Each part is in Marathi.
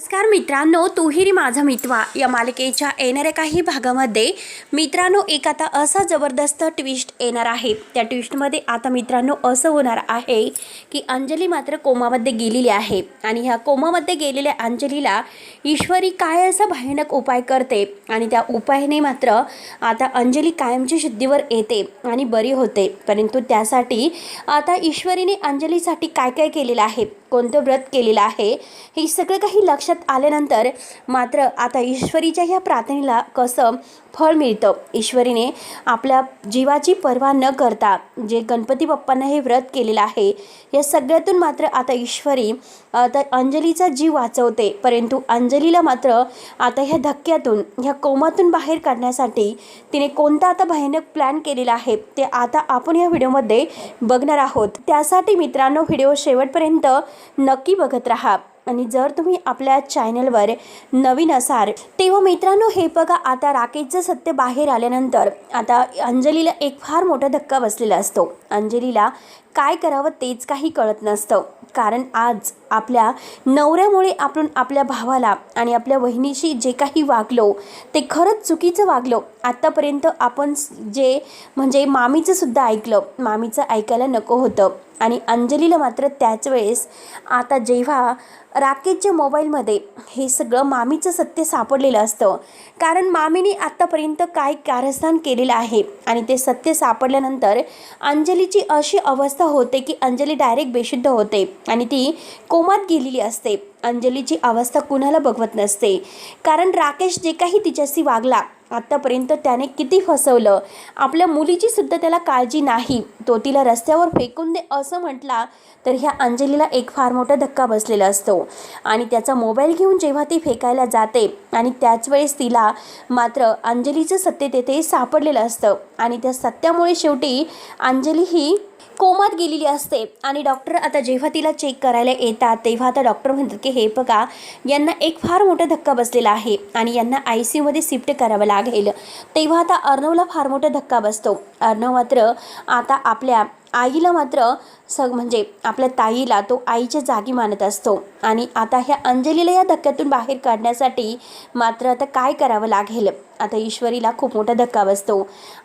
नमस्कार मित्रांनो, तूही माझा मितवा या मालिकेच्या येणाऱ्या काही भागामध्ये मित्रांनो एक आता असा जबरदस्त ट्विस्ट येणार आहे। त्या ट्विस्टमध्ये आता मित्रांनो असं होणार आहे की अंजली मात्र कोमामध्ये गेलेली आहे आणि ह्या कोमामध्ये गेलेल्या अंजलीला ईश्वरी काय असा भयानक उपाय करते आणि त्या उपायाने मात्र आता अंजली कायमची शुद्धीवर येते आणि बरी होते। परंतु त्यासाठी आता ईश्वरीने अंजलीसाठी काय काय केलेलं आहे, कोणतं व्रत केलेलं आहे, हे सगळं काही लक्षात आल्यानंतर मात्र आता ईश्वरीच्या ह्या प्रार्थनेला कसं फळ मिळतं। ईश्वरीने आपल्या जीवाची पर्वा न करता जे गणपती बाप्पांना हे व्रत केलेलं आहे, या सगळ्यातून मात्र आता ईश्वरी आता अंजलीचा जीव वाचवते। परंतु अंजलीला मात्र आता ह्या धक्क्यातून, ह्या कोमातून बाहेर काढण्यासाठी तिने कोणता आता भयानक प्लॅन केलेला आहे ते आता आपण या व्हिडिओमध्ये बघणार आहोत। त्यासाठी मित्रांनो व्हिडिओ शेवटपर्यंत नक्की बघत राहा आणि जर तुम्ही आपल्या चॅनलवर नवीन असाल तेव्हा मित्रांनो हे बघा, आता राकेशचं सत्य बाहेर आल्यानंतर आता अंजलीला एक फार मोठा धक्का बसलेला असतो। अंजलीला काय करावं तेच काही कळत नसतं, कारण आज आपल्या नवऱ्यामुळे आपण आपल्या भावाला आणि आपल्या बहिणीशी जे काही वागलो ते खरंच चुकीचं वागलो। आत्तापर्यंत आपण जे म्हणजे मामीचं सुद्धा ऐकलं, मामीचं ऐकायला नको होतं आणि अंजलीला मात्र त्याच वेळेस आता जेव्हा राकेशच्या मोबाईलमध्ये हे सगळं मामीचं सत्य सापडलेलं असतं, कारण मामीने आत्तापर्यंत काय कारस्थान केलेलं आहे आणि ते सत्य सापडल्यानंतर अंजलीची अशी अवस्था होते की अंजली डायरेक्ट बेशुद्ध होते आणि ती कोमात गेलेली असते। अंजलीची अवस्था कुणाला बघवत नसते, कारण राकेश जे काही तिच्याशी वागला आत्तापर्यंत त्याने किती फसवलं, आपल्या मुलीची सुद्धा त्याला काळजी नाही, तो तिला रस्त्यावर फेकून दे असं म्हटला तर ह्या अंजलीला एक फार मोठा धक्का बसलेला असतो आणि त्याचा मोबाईल घेऊन जेव्हा ती फेकायला जाते आणि त्याच वेळेस तिला मात्र अंजलीचं सत्य तेथे सापडलेलं असतं आणि त्या सत्यामुळे शेवटी अंजली ही कोमात गेलेली असते आणि डॉक्टर आता जेव्हा तिला चेक करायला येतात तेव्हा आता डॉक्टर म्हणतात की हे बघा, यांना एक फार मोठा धक्का बसलेला आहे आणि यांना ICUमध्ये शिफ्ट करावं लागेल। तेव्हा आता अर्णवला फार मोठा धक्का बसतो। अर्णव मात्र आता आपल्या आईला मात्र म्हणजे आपल्या ताईला तो आईच्या जागी मानत असतो आणि आता ह्या अंजलीला या धक्क्यातून बाहेर काढण्यासाठी मात्र आता काय करावं लागेल। आता ईश्वरीला खूप मोठा धक्का बसतो।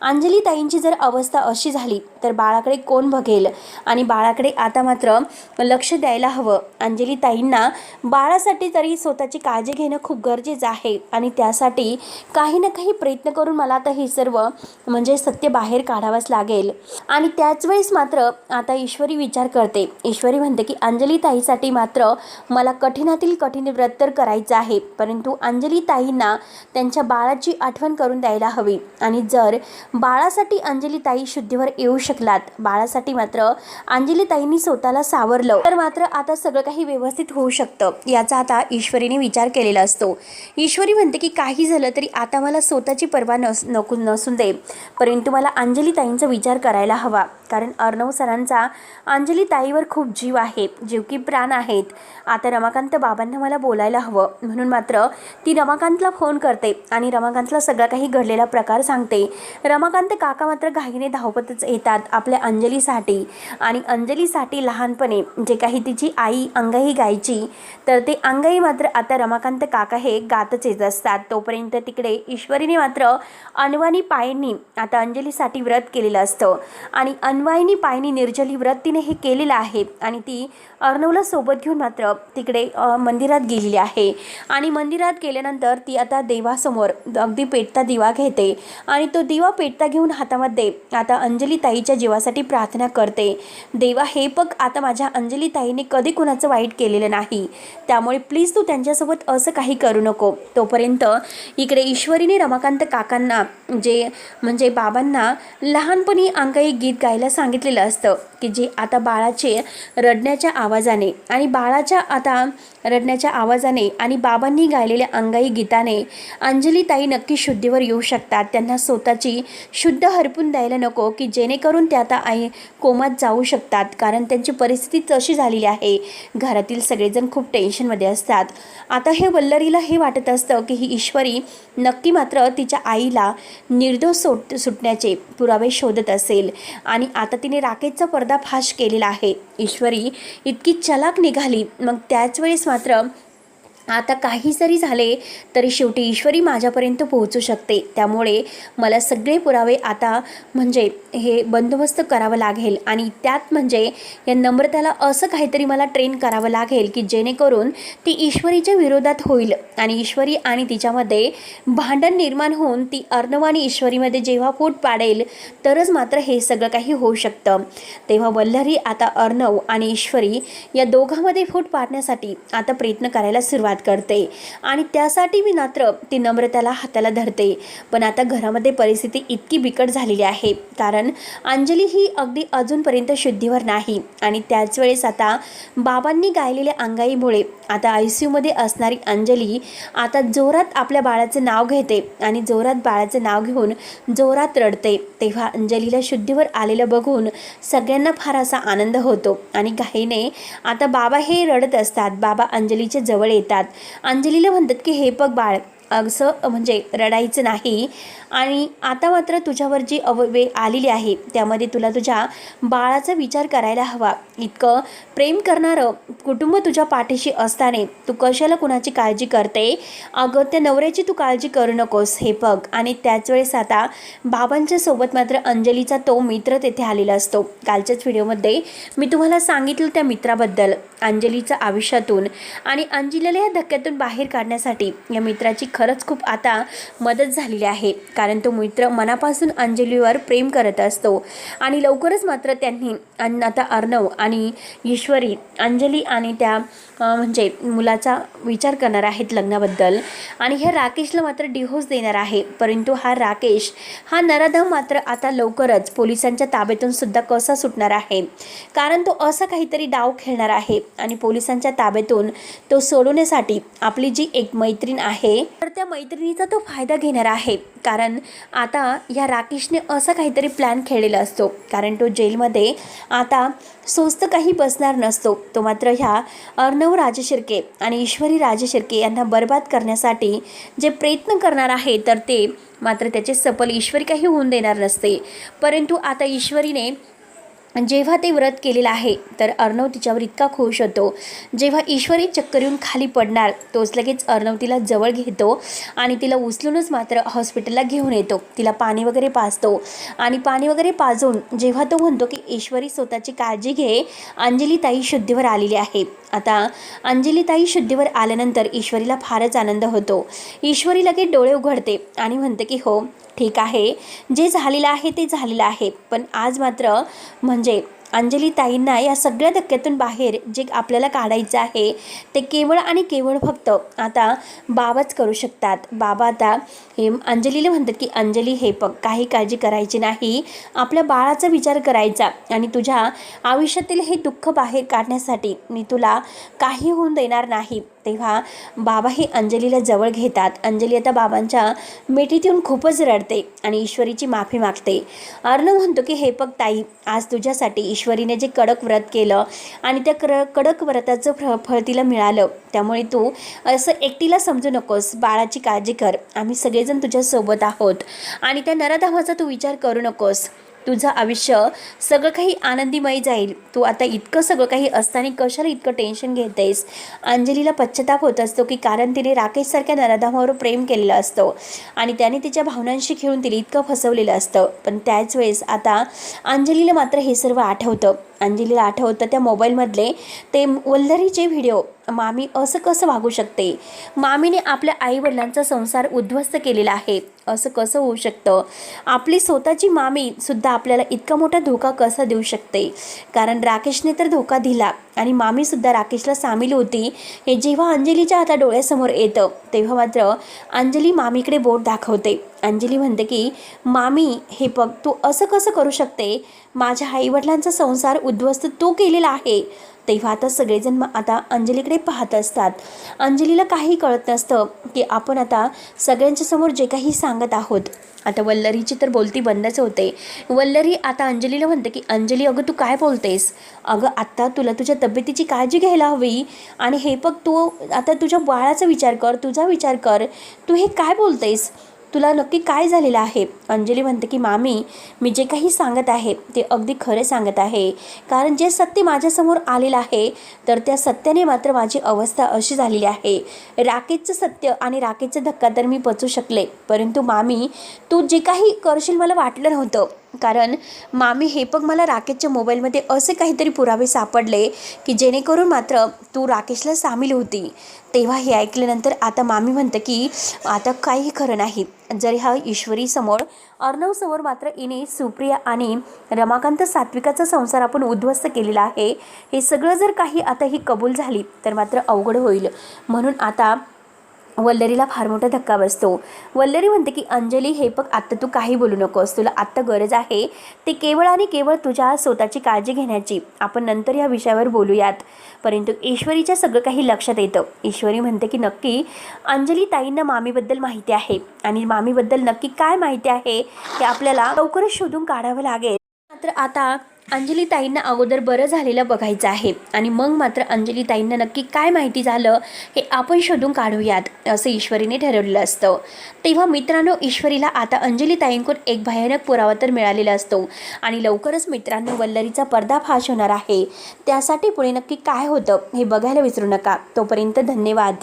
अंजली ताईंची जर अवस्था अशी झाली तर बाळाकडे कोण बघेल आणि बाळाकडे आता मात्र लक्ष द्यायला हवं। अंजली ताईंना बाळासाठी तरी स्वतःची काळजी घेणं खूप गरजेचं आहे आणि त्यासाठी काही ना काही प्रयत्न करून मला आता हे सर्व म्हणजे सत्य बाहेर काढावंच लागेल। आणि त्याच वेळेस मात्र आता ईश्वरी विचार करते, ईश्वरी म्हणते की अंजली ताईसाठी मात्र मला कठीणातील कठीण व्रत तर करायचं आहे, परंतु अंजली ताईंना त्यांच्या बाळाची आठवण करून द्यायला हवी आणि जर बाळासाठी अंजली ताई शुद्धीवर येऊ शकलात, बाळासाठी मात्र अंजली ताईंनी स्वतःला सावरलं तर मात्र आता सगळं काही व्यवस्थित होऊ शकतं, याचा आता ईश्वरीने विचार केलेला असतो। ईश्वरी म्हणते की काही झालं तरी आता मला स्वतःची पर्वा नसून दे, परंतु मला अंजली ताईंचा विचार करायला हवा, कारण अर्णव सरांचा अंजली ताईवर खूप जीव आहे, जीव की प्राण आहेत। आता रमाकांत बाबांना मला बोलायला हवं, म्हणून मात्र ती रमाकांतला फोन करते आणि रमाकांतला सगळा काही घडलेला प्रकार सांगते। रमाकांत काका मात्र घाईने धावपतच येतात आपल्या अंजलीसाठी आणि अंजलीसाठी लहानपणे जे काही तिची आई अंगाई गायची तर ते अंगाई मात्र आता रमाकांत काका हे गातच येत असतात। तोपर्यंत तिकडे ईश्वरीने मात्र अनवाणी पायनी आता अंजलीसाठी व्रत केलेलं असतं आणि अनवाणी पायनी निर्जली व्रत तिने हे केलेलं आहे आणि ती अर्णवला सोबत घेऊन मात्र तिकडे मंदिरात गेलेली आहे आणि मंदिरात गेल्यानंतर ती आता देवासमोर अगदी पेटता दिवा घेते आणि तो दिवा पेटता घेऊन हातामध्ये आता अंजली ताईच्या जीवासाठी प्रार्थना करते। देवा हे बघ, आता माझ्या अंजली ताईने कधी कुणाचं वाईट केलेलं नाही, त्यामुळे प्लीज तू त्यांच्यासोबत असं काही करू नको। तोपर्यंत इकडे ईश्वरीने रमाकांत काकांना जे म्हणजे बाबांना लहानपणी अंगाई गीत गायला सांगितलेलं असतं की जे आता बाळाचे रडण्याच्या आवाजाने आणि बाळाच्या आता रडण्याच्या आवाजाने आणि बाबांनी गायलेल्या अंगाई गीताने अंजली ताई नक्की शुद्धीवर येऊ शकतात। त्यांना स्वतःची शुद्ध हरपून द्यायला नको की जेणेकरून त्या आता आई कोमात जाऊ शकतात, कारण त्यांची परिस्थिती तशी झालेली आहे, घरातील सगळेजण खूप टेन्शनमध्ये असतात। आता हे वल्लरीला हे वाटत असतं की ही ईश्वरी नक्की मात्र तिच्या आईला निर्दोष सुटण्याचे पुरावे शोधत असेल आणि आता तिने राकेशचा पर्दाफाश केलेला आहे। ईश्वरी इतकी चलाक निघाली, मग त्याच वेळेस मात्र आता काही जरी झाले तरी शेवटी ईश्वरी माझ्यापर्यंत पोहोचू शकते, त्यामुळे मला सगळे पुरावे आता म्हणजे हे बंदोबस्त करावं लागेल आणि त्यात म्हणजे या नम्रताला असं काहीतरी मला ट्रेन करावं लागेल की जेणेकरून ती ईश्वरीच्या विरोधात होईल आणि ईश्वरी आणि तिच्यामध्ये भांडण निर्माण होऊन ती अर्णव आणि ईश्वरीमध्ये जेव्हा फूट पाडेल तरच मात्र हे सगळं काही होऊ शकतं. तेव्हा वल्लरी आता अर्णव आणि ईश्वरी या दोघांमध्ये फूट पाडण्यासाठी आता प्रयत्न करायला सुरुवात करते आणि त्यासाठी मी मात्र ती नम्रताला हाताला धरते. पण आता घरामध्ये परिस्थिती इतकी बिकट झालेली आहे कारण अंजली ही अगदी अजूनपर्यंत शुद्धीवर नाही आणि त्याच वेळेस आता बाबांनी गायलेल्या अंगाईमुळे आता ICU मध्ये असणारी अंजली आता जोरात आपल्या बाळाचे नाव घेते आणि जोरात बाळाचे नाव घेऊन जोरात रडते. तेव्हा अंजलीला शुद्धीवर आलेलं बघून सगळ्यांना फार असा आनंद होतो आणि घाईने आता बाबा हे रडत असतात. बाबा अंजलीच्या जवळ येतात, अंजलीला म्हणतात की हे बघ बाळ, असं म्हणजे रडायचं नाही आणि आता मात्र तुझ्यावर जी वेळ आलेली आहे त्यामध्ये तुला तुझ्या बाळाचा विचार करायला हवा. इतकं प्रेम करणारं कुटुंब तुझ्या पाठीशी असताना तू कशाला कुणाची काळजी करते? अगं त्या नवऱ्याची तू काळजी करू नकोस, हे बघ. आणि त्याच वेळेस आता बाबांच्या सोबत मात्र अंजलीचा तो मित्र तेथे आलेला असतो. कालच्याच व्हिडिओमध्ये मी तुम्हाला सांगितलं त्या मित्राबद्दल, अंजलीच्या आयुष्यातून आणि अंजलीला या धक्क्यातून बाहेर काढण्यासाठी या मित्राची खरंच खूप आता मदत झालेली आहे कारण तो मित्र मनापासून अंजलीवर प्रेम करत असतो आणि लवकरच मात्र त्यांनी आता अर्णव आणि ईश्वरी अंजली आणि त्या म्हणजे मुलाचा विचार करणार आहेत लग्नाबद्दल आणि हे राकेशला मात्र डिव्होर्स देणार आहे. परंतु हा राकेश हा नराधम मात्र आता लवकरच पोलिसांच्या ताब्यातून सुद्धा कसा सुटणार आहे कारण तो असा काहीतरी डाव खेळणार आहे आणि पोलिसांच्या ताब्यातून तो सोडवण्यासाठी आपली जी एक मैत्रीण आहे तर त्या मैत्रिणीचा तो फायदा घेणार आहे कारण आता ह्या राकेशने असा काहीतरी प्लॅन खेळलेला असतो कारण तो जेलमध्ये आता स्वस्त काही बसणार नसतो. तो मात्र ह्या अर्णव राजशिर्के आणि ईश्वरी राजशिर्के यांना बर्बाद करण्यासाठी जे प्रयत्न करणार आहे तर ते मात्र त्याचे सफल ईश्वरी काही होऊन देणार नसते. परंतु आता ईश्वरीने जेव्हा ते व्रत केलेलं आहे तर अर्णव तिच्यावर इतका खुश होतो. जेव्हा ईश्वरी चक्कर येऊन खाली पडणार तोच लगेच अर्णव तिला जवळ घेतो आणि तिला उचलूनच मात्र हॉस्पिटलला घेऊन येतो. तिला पाणी वगैरे पाजतो आणि पाणी वगैरे पाजून जेव्हा तो म्हणतो की ईश्वरी स्वतःची काळजी घे, अंजली ताई शुद्धीवर आलेली आहे. आता अंजली ताई शुद्धीवर आल्यानंतर ईश्वरीला फारच आनंद होतो. ईश्वरी लगेच डोळे उघडते आणि म्हणते की हो ठीक आहे, जे झालेलं आहे ते झालेलं आहे, पण आज मात्र म्हणजे अंजली ताईंना या सगळ्या धक्क्यातून बाहेर जे आपल्याला काढायचं आहे ते केवळ आणि केवळ फक्त आता बाबाच करू शकतात. बाबा आता हे अंजलीला म्हणतात की अंजली हे बघ, काही काळजी करायची नाही, आपल्या बाळाचा विचार करायचा आणि तुझ्या आयुष्यातील हे दुःख बाहेर काढण्यासाठी मी तुला काही होऊन देणार नाही. तेव्हा बाबा हे अंजलीला जवळ घेतात. अंजली आता बाबांच्या मिठीत येऊन खूपच रडते आणि ईश्वरीची माफी मागते. अर्णव म्हणतो की हे बघ ताई, आज तुझ्यासाठी ईश्वरीने जे कडक व्रत केलं आणि त्या कडक व्रताचं फळ तिला मिळालं, त्यामुळे तू असं एकटीला समजू नकोस, बाळाची काळजी कर, आम्ही सगळेजण तुझ्यासोबत आहोत आणि त्या नराधमाचा तू विचार करू नकोस. तुझं आयुष्य सगळं काही आनंदीमय जाईल. तू आता इतकं सगळं काही असताना कशाला इतकं टेन्शन घेतेस? अंजलीला पश्चाताप होत असतो की कारण तिने राकेशसारख्या नराधमावर प्रेम केलेलं असतं आणि त्याने तिच्या भावनांशी खेळून तिला इतकं फसवलेलं असतं. पण त्याच वेळेस आता अंजलीला मात्र हे सर्व आठवतं. अंजलीला आठवतं त्या मोबाईलमधले ते वल्लरीचे व्हिडिओ. मामी असं कसं वागू शकते? मामीने आपल्या आईवडिलांचा संसार उद्ध्वस्त केलेला आहे, असं कसं होऊ शकतं? आपली स्वतःची मामी सुद्धा आपल्याला इतका मोठा धोका कसा देऊ शकते? कारण राकेशने तर धोका दिला आणि मामीसुद्धा राकेशला सामील होती. हे जेव्हा अंजलीच्या आता डोळ्यासमोर येतं तेव्हा मात्र अंजली मामीकडे बोट दाखवते. अंजली म्हणते की मामी हे बघ, तू असं कसं करू शकते? माझ्या आईवडिलांचा संसार उद्ध्वस्त तू केलेला आहे. तेव्हा आता सगळेजण आता अंजलीकडे पाहत असतात. अंजलीला काही कळत नसतं की आपण आता सगळ्यांच्या समोर जे काही सांगत आहोत. आता वल्लरीची तर बोलती बंदच होते. वल्लरी आता अंजलीला म्हणते की अंजली अगं तू काय बोलतेस? अगं आत्ता तुला तुझ्या तब्येतीची काळजी घ्यायला हवी आणि हे बघ, तू आता तुझ्या बाळाचा विचार कर, तुझा विचार कर, तू हे काय बोलतेस? तुला नक्की काय झालेलं आहे? अंजली म्हणते की मामी, मी जे काही सांगत आहे ते अगदी खरे सांगत आहे, कारण जे सत्य माझ्यासमोर आलेलं आहे तर त्या सत्याने मात्र माझी अवस्था अशी झालेली आहे. राकेशचं सत्य आणि राकेशचा धक्का तर मी पचवू शकले, परंतु मामी तू जे काही करशील मला वाटलं नव्हतं, कारण मामी हे पण मला राकेशच्या मोबाईलमध्ये असे काहीतरी पुरावे सापडले की जेणेकरून मात्र तू राकेशला सामील होती. तेव्हा हे ऐकल्यानंतर आता मामी म्हणतं की आता काही खरं नाही. जर ह्या ईश्वरीसमोर अर्णवसमोर मात्र इने सुप्रिया आणि रमाकांत सात्विकाचा संसार आपण उद्ध्वस्त केलेला आहे, हे सगळं जर काही आता ही कबूल झाली तर मात्र अवघड होईल. म्हणून आता वल्लरीला फार मोठा धक्का बसतो. वल्लरी म्हणते की अंजली हे बघ, आत्ता तू काही बोलू नकोस, तुला आत्ता गरज आहे ते केवळ आणि केवळ तुझ्या स्वतःची काळजी घेण्याची. आपण नंतर या विषयावर बोलूयात. परंतु ईश्वरीच्या सगळं काही लक्षात येतं. ईश्वरी म्हणते की नक्की अंजली ताईंना मामीबद्दल माहिती आहे आणि मामीबद्दल नक्की काय माहिती आहे ते आपल्याला लवकरच शोधून काढावं लागेल. मात्र आता अंजली ताईंना अगोदर बरं झालेलं बघायचं आहे आणि मग मात्र अंजली ताईंना नक्की काय माहिती झालं हे आपण शोधून काढूयात असं ईश्वरीने ठरवलेलं असतं. तेव्हा मित्रांनो, ईश्वरीला आता अंजली ताईंकडून एक भयानक पुरावा तर मिळालेला असतो आणि लवकरच मित्रांनो वल्लरीचा पर्दाफाश होणार आहे. त्यासाठी पुढे नक्की काय होतं हे बघायला विसरू नका. तोपर्यंत धन्यवाद.